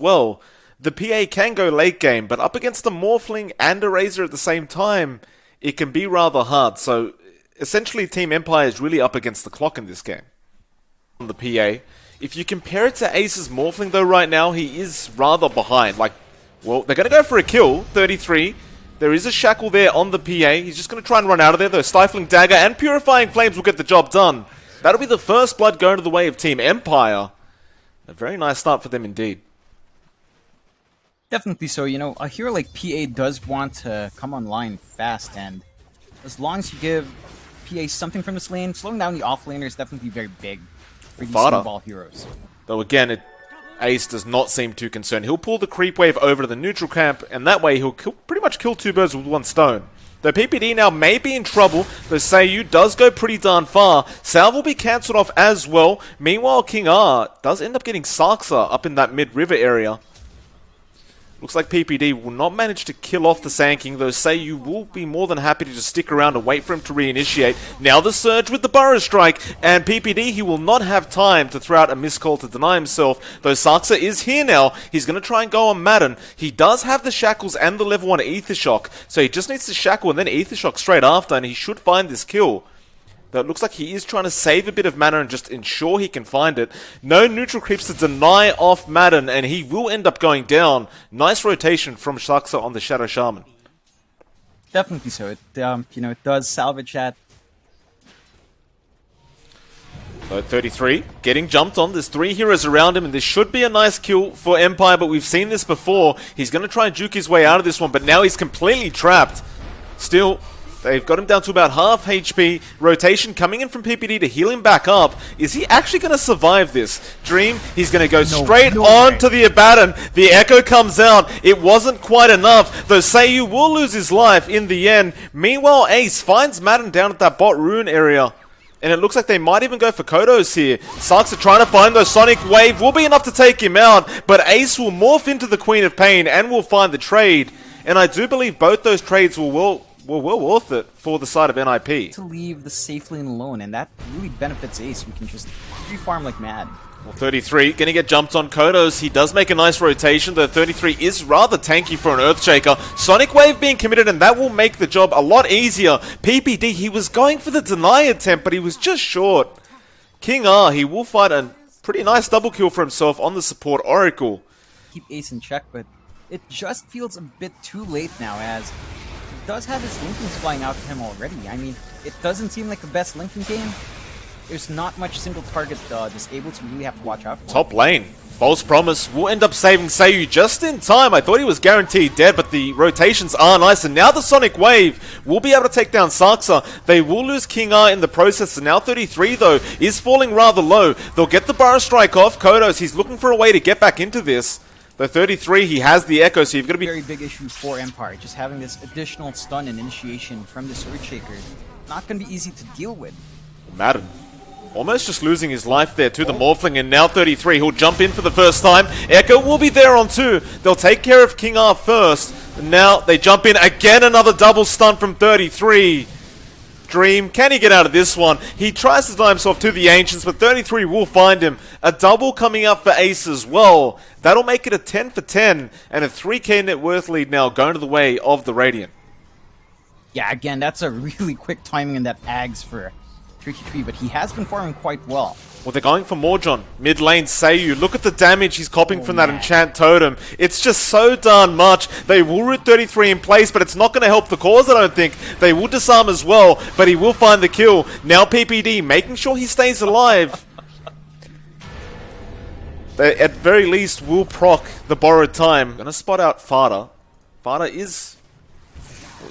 well. The PA can go late game, but up against a Morphling and a Razor at the same time, it can be rather hard. So essentially Team Empire is really up against the clock in this game. On the PA, if you compare it to Ace's Morphling though right now, he is rather behind. Like, well, they're going to go for a kill, 33. There is a Shackle there on the PA. He's just going to try and run out of there, though. Stifling Dagger and Purifying Flames will get the job done. That'll be the first blood going to the way of Team Empire. A very nice start for them indeed. Definitely so. You know, a hero like PA does want to come online fast, and as long as you give PA something from this lane, slowing down the off-laner is definitely very big for these snowball heroes. Though again, Ace does not seem too concerned. He'll pull the creep wave over to the neutral camp, and that way he'll pretty much kill two birds with one stone. Though PPD now may be in trouble, though Seiyu does go pretty darn far. Salve will be cancelled off as well. Meanwhile, King R does end up getting Sarksa up in that mid-river area. Looks like PPD will not manage to kill off the Sand King, though Seiyu will be more than happy to just stick around and wait for him to reinitiate. Now the Surge with the Burrow Strike, and PPD, he will not have time to throw out a missed call to deny himself, though Sarksa is here now. He's going to try and go on Madden. He does have the Shackles and the level 1 Aether Shock, so he just needs to Shackle and then Aether Shock straight after, and he should find this kill. Though it looks like he is trying to save a bit of mana and just ensure he can find it. No neutral creeps to deny off Madden, and he will end up going down. Nice rotation from Sarksa on the Shadow Shaman. Definitely so. It you know, it does salvage that. So 33, getting jumped on. There's 3 heroes around him, and this should be a nice kill for Empire, but we've seen this before. He's going to try and juke his way out of this one, but now he's completely trapped. Still, they've got him down to about half HP. Rotation coming in from PPD to heal him back up. Is he actually going to survive this? Dream, he's going to go straight on to the Abaddon. The Echo comes out. It wasn't quite enough, though Seiyu will lose his life in the end. Meanwhile, Ace finds Madden down at that bot rune area. And it looks like they might even go for Kodos here. Sarksa trying to find those Sonic Wave will be enough to take him out, but Ace will morph into the Queen of Pain and will find the trade. And I do believe both those trades were well worth it for the side of NiP. To leave the safe lane alone, and that really benefits Ace, who can just free-farm like mad. Well, 33 going to get jumped on Kodos. He does make a nice rotation, though 33 is rather tanky for an Earthshaker. Sonic Wave being committed, and that will make the job a lot easier. PPD, he was going for the deny attempt, but he was just short. King R, he will find a pretty nice double kill for himself on the support Oracle. Keep Ace in check, but it just feels a bit too late now, as he does have his Linkings flying out to him already. I mean, it doesn't seem like the best Linking game. There's not much single target disabled, so you really have to watch out for. Top lane. False Promise will end up saving Seiyu just in time. I thought he was guaranteed dead, but the rotations are nice. And now the Sonic Wave will be able to take down Sarksa. They will lose King R in the process. And now 33, though, is falling rather low. They'll get the Burrow Strike off. Kodos, he's looking for a way to get back into this. The 33, he has the Echo, so you've got to be... Very big issue for Empire, just having this additional stun and initiation from the Earthshaker. Not going to be easy to deal with. Madden. Almost just losing his life there to the Morphling, and now 33, he'll jump in for the first time. Echo will be there on 2. They'll take care of King R first. And now they jump in again, another double stun from 33. Dream, can he get out of this one? He tries to deny himself to the Ancients, but 33 will find him. A double coming up for Ace as well. That'll make it a 10 for 10, and a 3k net worth lead now going to the way of the Radiant. Yeah, again, that's a really quick timing in that Ags for 33, but he has been farming quite well. Well, they're going for Morjon. Mid lane, Seiyu. Look at the damage he's copying from that Enchant Totem. It's just so darn much. They will root 33 in place, but it's not going to help the cause, I don't think. They will disarm as well, but he will find the kill. Now PPD, making sure he stays alive. They, at very least, will proc the borrowed time. Going to spot out Fada. Fada is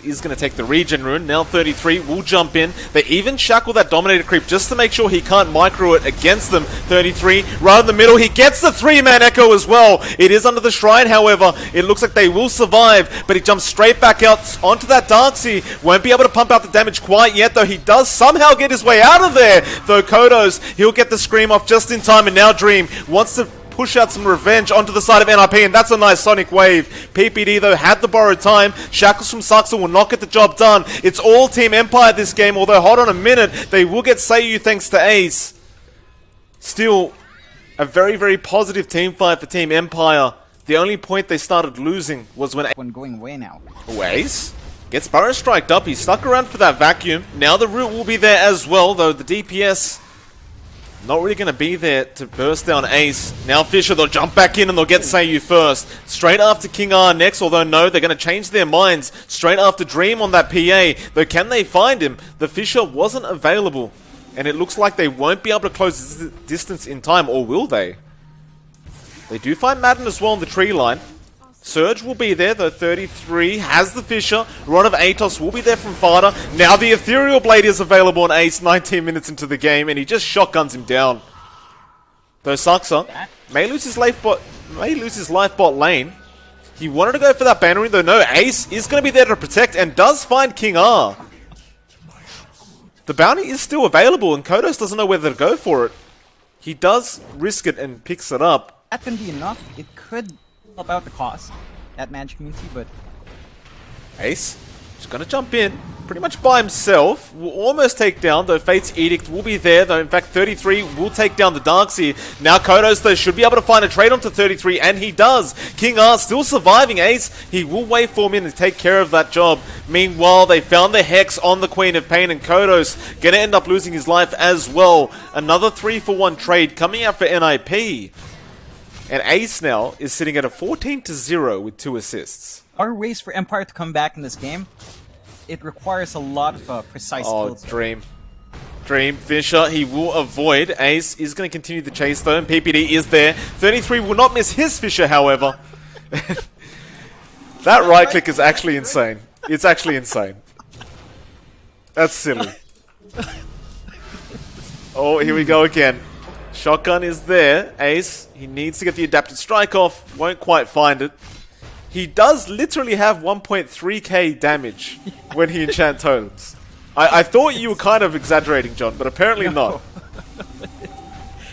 going to take the regen rune. Now 33 will jump in. They even shackle that Dominator creep just to make sure he can't micro it against them. 33 right in the middle. He gets the 3-man Echo as well. It is under the shrine, however. It looks like they will survive, but he jumps straight back out onto that Darkseer. Won't be able to pump out the damage quite yet, though he does somehow get his way out of there. Though Kodos, he'll get the scream off just in time, and now Dream wants to push out some revenge onto the side of NiP, and that's a nice Sonic Wave. PPD, though, had the borrowed time. Shackles from Sarksa will not get the job done. It's all Team Empire this game, although hold on a minute. They will get Seiyu thanks to Ace. Still, a very, very positive team fight for Team Empire. The only point they started losing was when One going away now. Ace gets Burrow striked up. He's stuck around for that vacuum. Now the root will be there as well, though the DPS not really going to be there to burst down Ace. Now Fisher, they'll jump back in and they'll get Seiyu first. Straight after King R next, although no, they're going to change their minds. Straight after Dream on that PA. Though can they find him? The Fisher wasn't available. And it looks like they won't be able to close this distance in time, or will they? They do find Madden as well on the tree line. Surge will be there, though 33 has the Fisher. Rod of Atos will be there from Fada. Now the Ethereal Blade is available on Ace 19 minutes into the game, and he just shotguns him down. Though Saxa may lose his life bot lane. He wanted to go for that banner, though no, Ace is going to be there to protect and does find King R. The bounty is still available, and Kodos doesn't know whether to go for it. He does risk it and picks it up. That can be enough. It could help out the cause at Magic Community, but Ace is going to jump in pretty much by himself. Will almost take down, though Fate's Edict will be there, though in fact 33 will take down the Darkseer. Now Kodos, though, should be able to find a trade onto 33, and he does. King R still surviving Ace. He will waveform in and take care of that job. Meanwhile, they found the Hex on the Queen of Pain, and Kodos going to end up losing his life as well. Another 3-for-1 trade coming out for NiP. And Ace now is sitting at a 14-0 with 2 assists. Are ways for Empire to come back in this game? It requires a lot of precise skills. Dream, Fisher, he will avoid. Ace is going to continue the chase though, and PPD is there. 33 will not miss his Fisher, however. That right click is actually insane. It's actually insane. That's silly. Oh, here we go again. Shotgun is there. Ace, he needs to get the adapted strike off. Won't quite find it. He does literally have 1.3k damage when he enchant totems. I thought you were kind of exaggerating, John, but apparently not.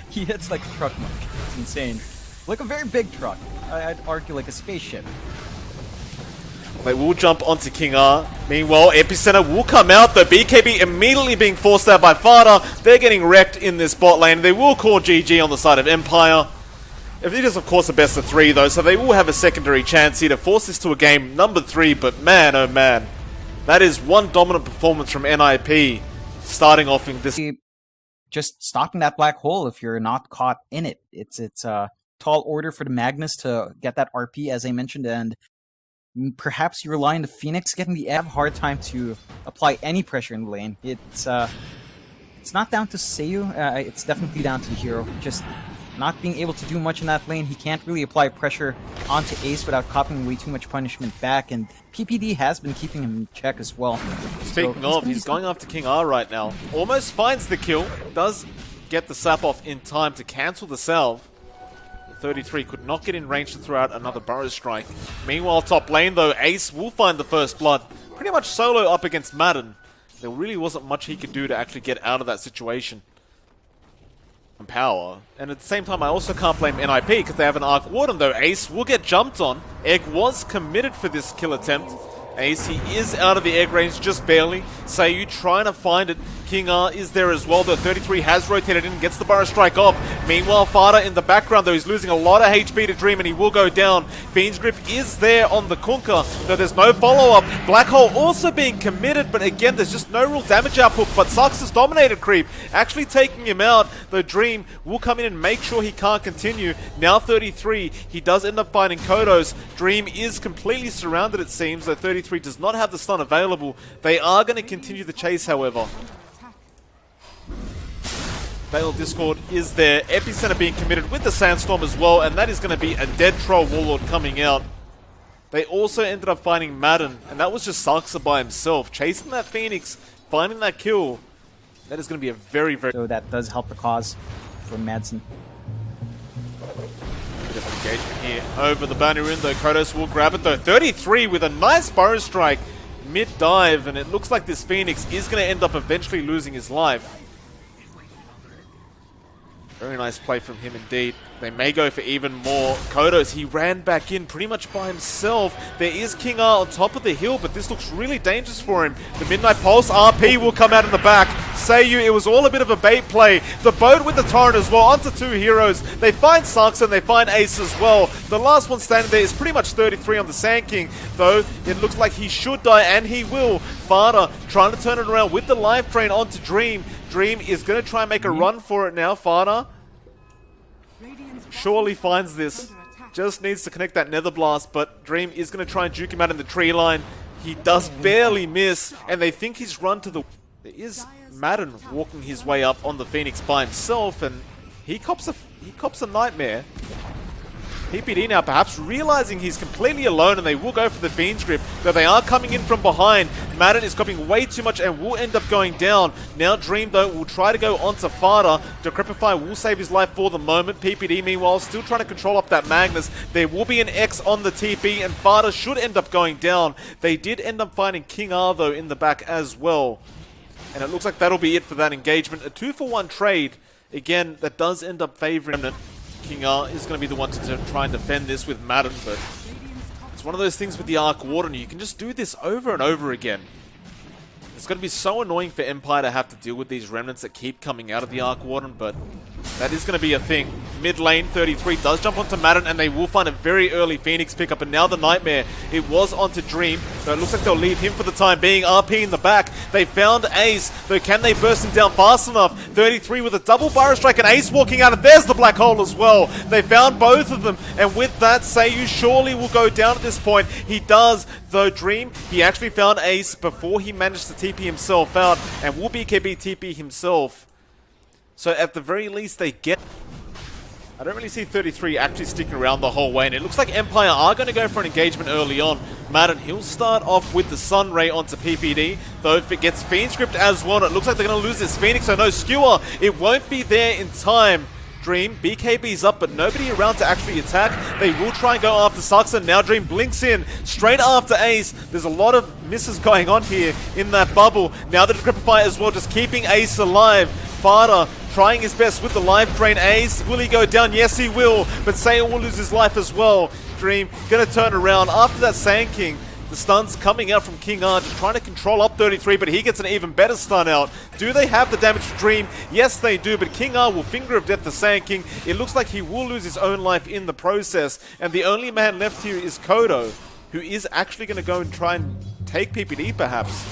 He hits like a truck mark. It's insane. Like a very big truck. I'd argue like a spaceship. They will jump onto King R. Meanwhile, Epicenter will come out. The BKB immediately being forced out by Fada. They're getting wrecked in this bot lane. They will call GG on the side of Empire. It is, of course, a best of 3, though, so they will have a secondary chance here to force this to a game number 3. But man, oh man, that is one dominant performance from NiP starting off in this. Just stopping that black hole if you're not caught in it. It's a tall order for the Magnus to get that RP, as I mentioned, and perhaps you rely on the Phoenix getting the have a hard time to apply any pressure in the lane. It's not down to Seiyu, it's definitely down to the hero. Just not being able to do much in that lane. He can't really apply pressure onto Ace without copying way too much punishment back, and PPD has been keeping him in check as well. Speaking of, he's going after King R right now. Almost finds the kill, does get the sap off in time to cancel the salve. 33 could not get in range to throw out another Burrow strike. Meanwhile, top lane though, Ace will find the first blood. Pretty much solo up against Madden. There really wasn't much he could do to actually get out of that situation. Power. And at the same time, I also can't blame NiP because they have an Arc Warden, though Ace will get jumped on. Egg was committed for this kill attempt. Ace, he is out of the egg range just barely. Seiyu trying to find it. King R is there as well, though 33 has rotated in and gets the Burrow strike off. Meanwhile, Fada in the background, though, he's losing a lot of HP to Dream and he will go down. Fiend's Grip is there on the Kunkka, though there's no follow-up. Black Hole also being committed, but again, there's just no real damage output. But Sux has dominated Creep, actually taking him out, though Dream will come in and make sure he can't continue. Now 33, he does end up finding Kodos. Dream is completely surrounded, it seems, though 33 does not have the stun available. They are going to continue the chase, however. Battle Discord is there. Epicenter being committed with the Sandstorm as well, and that is going to be a dead Troll Warlord coming out. They also ended up finding Madden, and that was just Saxa by himself. Chasing that Phoenix, finding that kill. That is going to be a very, very... So that does help the cause for Madsen. Bit of engagement here over the boundary rune, though Kodos will grab it, though. 33 with a nice Burrow strike mid-dive, and it looks like this Phoenix is going to end up eventually losing his life. Very nice play from him indeed. They may go for even more. Kodos, he ran back in pretty much by himself. There is King R on top of the hill, but this looks really dangerous for him. The Midnight Pulse, RP will come out in the back. Seiyu, it was all a bit of a bait play. The boat with the torrent as well, onto two heroes. They find Saxa and they find Ace as well. The last one standing there is pretty much 33 on the Sand King, though it looks like he should die, and he will. Fada trying to turn it around with the life drain onto Dream. Dream is going to try and make a run for it now. Fada surely finds this. Just needs to connect that Nether Blast, but Dream is going to try and juke him out in the tree line. He does barely miss, and they think he's run to the... There is Madden walking his way up on the Phoenix by himself, and he cops a nightmare. PPD now perhaps realizing he's completely alone, and they will go for the Fiend's Grip, though they are coming in from behind. Madden is copying way too much and will end up going down. Now Dream, though, will try to go onto Fada. Decrepify will save his life for the moment. PPD, meanwhile, still trying to control up that Magnus. There will be an X on the TP, and Fada should end up going down. They did end up finding King R, though, in the back as well. And it looks like that'll be it for that engagement. A 2-for-1 trade. Again, that does end up favoring Remnant. King R is going to be the one to try and defend this with Madden, but it's one of those things with the Arc Warden. You can just do this over and over again. It's going to be so annoying for Empire to have to deal with these Remnants that keep coming out of the Arc Warden, but that is going to be a thing. Mid lane, 33 does jump onto Madden, and they will find a very early Phoenix pickup, and now the Nightmare. It was onto Dream, so it looks like they'll leave him for the time being. RP in the back. They found Ace, though can they burst him down fast enough? 33 with a double Fire Strike, and Ace walking out, and there's the Black Hole as well. They found both of them, and with that, Seiyu surely will go down at this point. He does, though Dream, he actually found Ace before he managed to TP himself out, and will BKB TP himself. So at the very least they get... I don't really see 33 actually sticking around the whole way, and it looks like Empire are going to go for an engagement early on. Madden, he'll start off with the Sun Ray onto PPD, though if it gets Fiend Script as well, it looks like they're going to lose this Phoenix, so no Skewer. It won't be there in time. Dream, BKB's up, but nobody around to actually attack. They will try and go after Saxa. Now Dream blinks in, straight after Ace. There's a lot of misses going on here in that bubble. Now the Decrepify as well, just keeping Ace alive. Fada trying his best with the life drain. Ace, will he go down? Yes, he will, but Seiyu will lose his life as well. Dream gonna turn around after that Sand King. The stuns coming out from King R, just trying to control up 33, but he gets an even better stun out. Do they have the damage to Dream? Yes, they do, but King R will Finger of Death the Sand King. It looks like he will lose his own life in the process, and the only man left here is Kodo, who is actually going to go and try and take PPD, perhaps.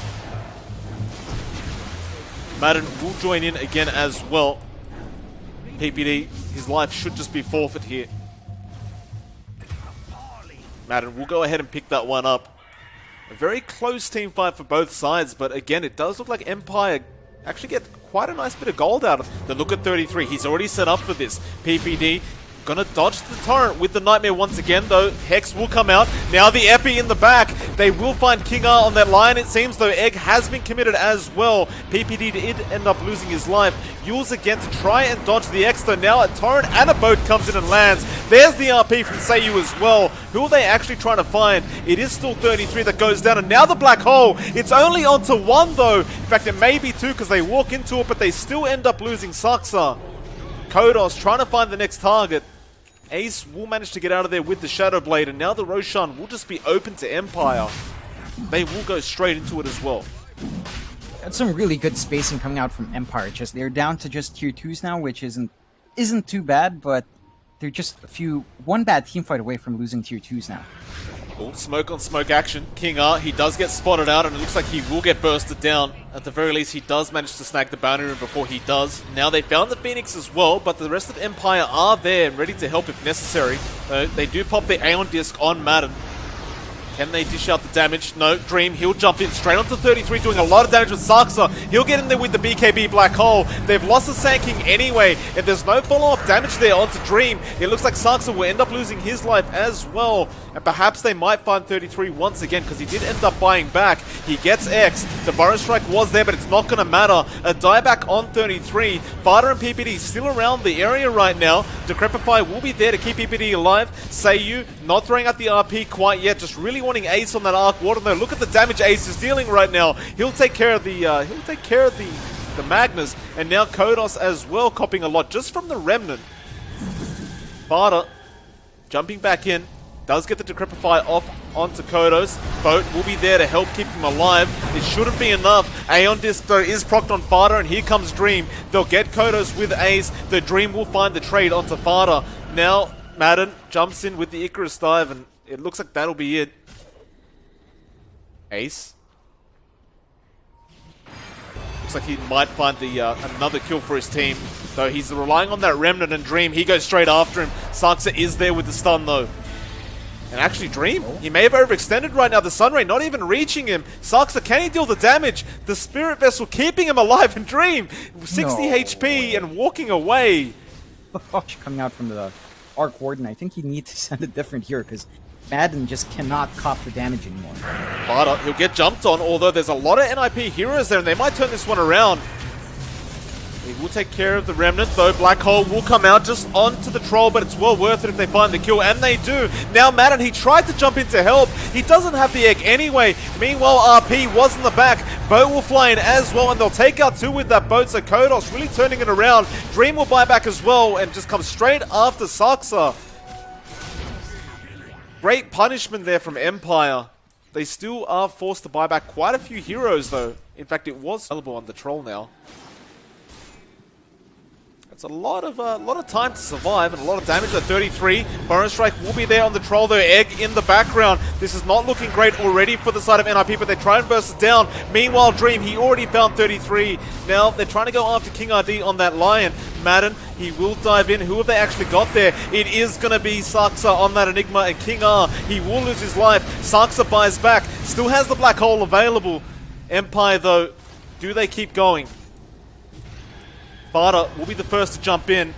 Madden will join in again as well. PPD, his life should just be forfeit here. Madden will go ahead and pick that one up. A very close team fight for both sides, but again, it does look like Empire actually get quite a nice bit of gold out of it. The look at 33, he's already set up for this. PPD gonna dodge the torrent with the Nightmare once again, though. Hex will come out. Now the Epi in the back. They will find King R on that line, it seems, though. Egg has been committed as well. PPD did end up losing his life. Yules again to try and dodge the X, though. Now a torrent and a boat comes in and lands. There's the RP from Seiyu as well. Who are they actually trying to find? It is still 33 that goes down, and now the Black Hole. It's only onto one, though. In fact, it may be two because they walk into it, but they still end up losing Saxa. Kodos trying to find the next target. Ace will manage to get out of there with the Shadow Blade, and now the Roshan will just be open to Empire. They will go straight into it as well. That's some really good spacing coming out from Empire. Just they're down to just tier 2s now, which isn't too bad, but they're just one bad team fight away from losing tier 2s now. Oh, smoke on smoke action. King R, he does get spotted out, and it looks like he will get bursted down. At the very least, he does manage to snag the bounty room before he does. Now they found the Phoenix as well, but the rest of Empire are there and ready to help if necessary. They do pop the Aeon Disc on Madden. Can they dish out the damage? No. Dream, he'll jump in straight onto 33, doing a lot of damage with Saxa. He'll get in there with the BKB Black Hole. They've lost the Sand King anyway, and there's no follow-up damage there onto Dream. It looks like Saxa will end up losing his life as well, and perhaps they might find 33 once again, because he did end up buying back. He gets X. The Burrow Strike was there, but it's not going to matter. A dieback on 33. Fada and PPD still around the area right now. Decrepify will be there to keep PPD alive. Seiyu not throwing out the RP quite yet, just really wanting Ace on that Arc Warden though. Look at the damage Ace is dealing right now. He'll take care of the the Magnus, and now Kodos as well, copying a lot just from the Remnant. Vada jumping back in, does get the Decrepify off onto Kodos. Boat will be there to help keep him alive. It shouldn't be enough. Aeon Disc though is procced on Fada, and here comes Dream. They'll get Kodos with Ace. The Dream will find the trade onto Fada. Now Madden jumps in with the Icarus dive, and it looks like that'll be it. Ace. Looks like he might find the another kill for his team, though he's relying on that Remnant and Dream. He goes straight after him. Saksa is there with the stun though. And actually Dream, he may have overextended right now. The Sunray not even reaching him. Saksa, can he deal the damage? The Spirit Vessel keeping him alive, and Dream 60 HP and walking away. Coming out from the Arc Warden, I think you need to send a different hero because Madden just cannot cop the damage anymore. But he'll get jumped on, although there's a lot of NiP heroes there, and they might turn this one around. He will take care of the Remnant, though. Black Hole will come out just onto the Troll, but it's well worth it if they find the kill, and they do. Now Madden, he tried to jump in to help. He doesn't have the egg anyway. Meanwhile, RP was in the back. Boat will fly in as well, and they'll take out two with that boat, so Kodos really turning it around. Dream will buy back as well, and just come straight after Saksa. Great punishment there from Empire. They still are forced to buy back quite a few heroes, though. In fact, it was available on the Troll now. It's a lot of time to survive and a lot of damage at 33. Burrow Strike will be there on the Troll, though. Egg in the background. This is not looking great already for the side of NiP, but they try and burst it down. Meanwhile, Dream, he already found 33. Now they're trying to go after King RD on that Lion. Madden, he will dive in. Who have they actually got there? It is going to be Saksa on that Enigma, and King R, he will lose his life. Saksa buys back. Still has the Black Hole available. Empire, though, do they keep going? Vada will be the first to jump in.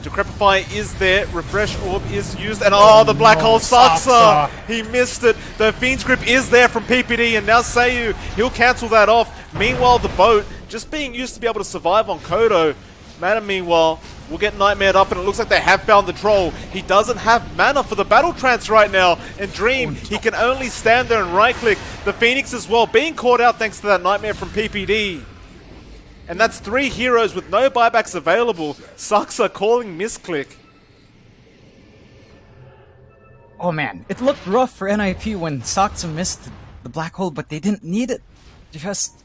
Decrepify is there. Refresh Orb is used. And the Black Hole Saksa! He missed it. The Fiend's Grip is there from PPD. And now Sayu, he'll cancel that off. Meanwhile, the boat just being used to be able to survive on Kodo. Madden, meanwhile, will get Nightmared up. And it looks like they have found the Troll. He doesn't have mana for the Battle Trance right now. And Dream, he can only stand there and right-click. The Phoenix as well, being caught out thanks to that Nightmare from PPD. And that's 3 heroes with no buybacks available. Saksa calling misclick. Oh man, it looked rough for NiP when Saksa missed the Black Hole, but they didn't need it. Just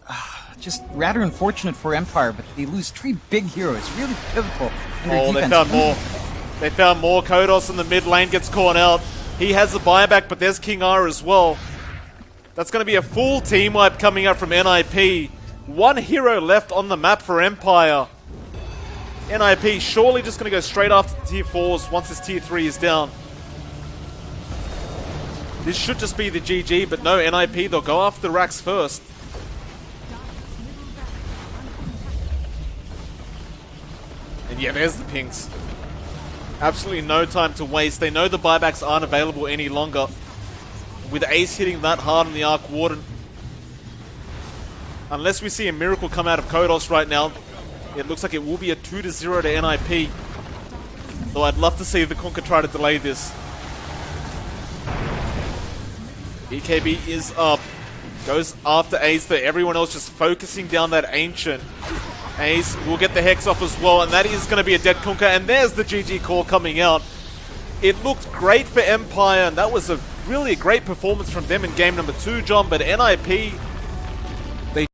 rather unfortunate for Empire, but they lose 3 big heroes. Really pivotal in their defense. They found more. They found more. Kodos in the mid lane gets caught out. He has the buyback, but there's King R as well. That's going to be a full team wipe coming out from NiP. 1 hero left on the map for Empire. NiP surely just going to go straight after the tier 4s once this tier 3 is down. This should just be the GG, but no, NiP, they'll go after the racks first. And yeah, there's the pings. Absolutely no time to waste. They know the buybacks aren't available any longer. With Ace hitting that hard on the Arc Warden, unless we see a miracle come out of Kodos right now, it looks like it will be a 2-0 to NiP. Though I'd love to see the Kunkka try to delay this. BKB is up. Goes after Ace there. Everyone else just focusing down that Ancient. Ace will get the Hex off as well, and that is going to be a dead Kunkka. And there's the GG call coming out. It looked great for Empire, and that was really a great performance from them in game number 2, John, but NiP